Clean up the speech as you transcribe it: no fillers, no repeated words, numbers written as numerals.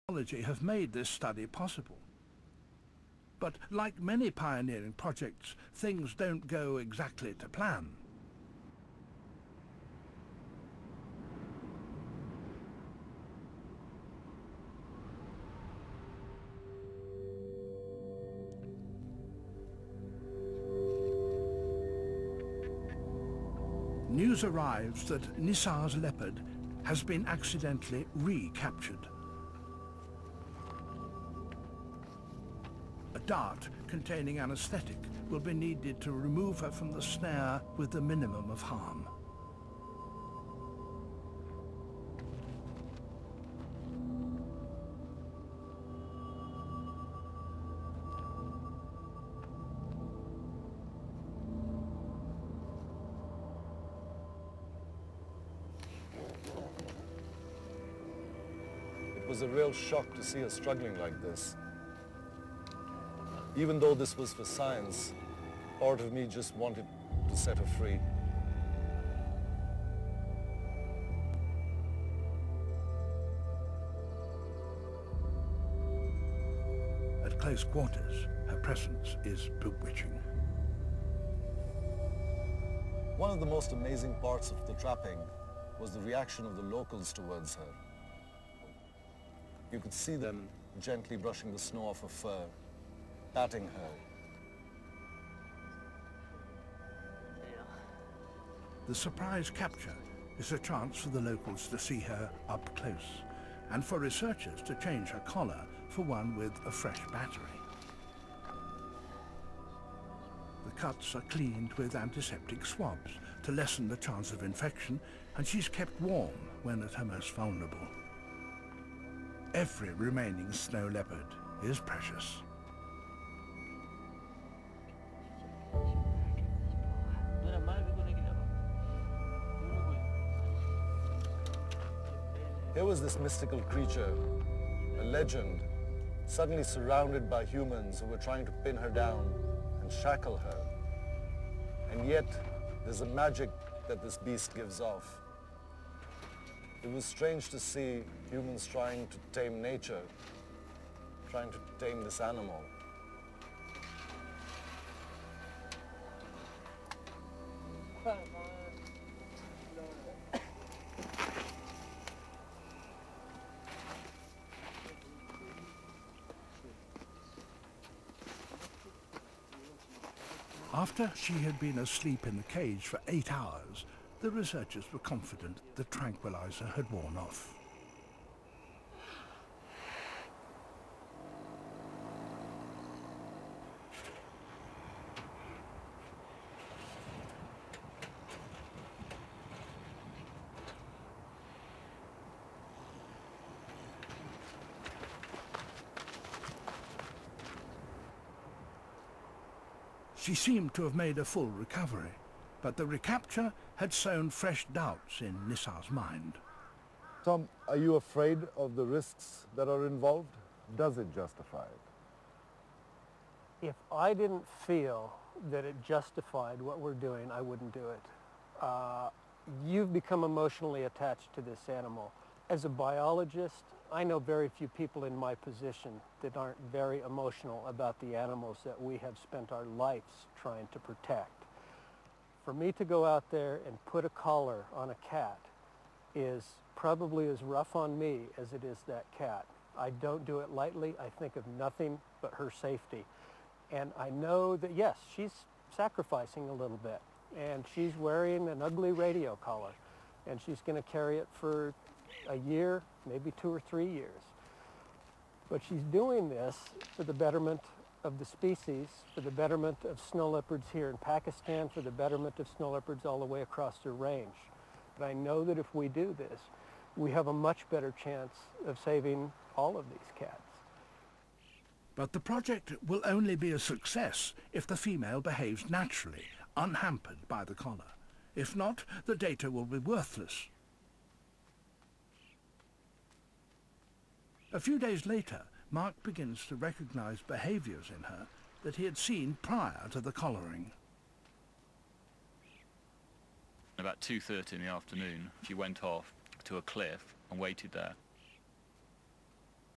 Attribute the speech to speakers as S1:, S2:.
S1: Technology have made this study possible. But like many pioneering projects, things don't go exactly to plan. News arrives that Nisar's leopard has been accidentally recaptured. A dart containing anesthetic will be needed to remove her from the snare with the minimum of harm.
S2: It was a real shock to see her struggling like this. Even though this was for science, part of me just wanted to set her free.
S1: At close quarters, her presence is bewitching.
S2: One of the most amazing parts of the trapping was the reaction of the locals towards her. You could see them gently brushing the snow off her fur, patting her.
S1: The surprise capture is a chance for the locals to see her up close, and for researchers to change her collar for one with a fresh battery. The cuts are cleaned with antiseptic swabs to lessen the chance of infection, and she's kept warm when at her most vulnerable. Every remaining snow leopard is precious.
S2: Here was this mystical creature, a legend, suddenly surrounded by humans who were trying to pin her down and shackle her. And yet, there's a magic that this beast gives off. It was strange to see humans trying to tame nature, trying to tame this animal.
S1: After she had been asleep in the cage for 8 hours, the researchers were confident the tranquilizer had worn off. She seemed to have made a full recovery, but the recapture had sown fresh doubts in Nisar's mind.
S2: Tom, are you afraid of the risks that are involved? Does it justify it?
S3: If I didn't feel that it justified what we're doing, I wouldn't do it. You've become emotionally attached to this animal. As a biologist, I know very few people in my position that aren't very emotional about the animals that we have spent our lives trying to protect. For me to go out there and put a collar on a cat is probably as rough on me as it is that cat. I don't do it lightly. I think of nothing but her safety. And I know that, yes, she's sacrificing a little bit, and she's wearing an ugly radio collar, and she's going to carry it for a year, maybe 2 or 3 years. But she's doing this for the betterment of the species, for the betterment of snow leopards here in Pakistan, for the betterment of snow leopards all the way across their range. But I know that if we do this, we have a much better chance of saving all of these cats.
S1: But the project will only be a success if the female behaves naturally, unhampered by the collar. If not, the data will be worthless. A few days later, Mark begins to recognize behaviors in her that he had seen prior to the collaring.
S4: About 2:30 in the afternoon, she went off to a cliff and waited there.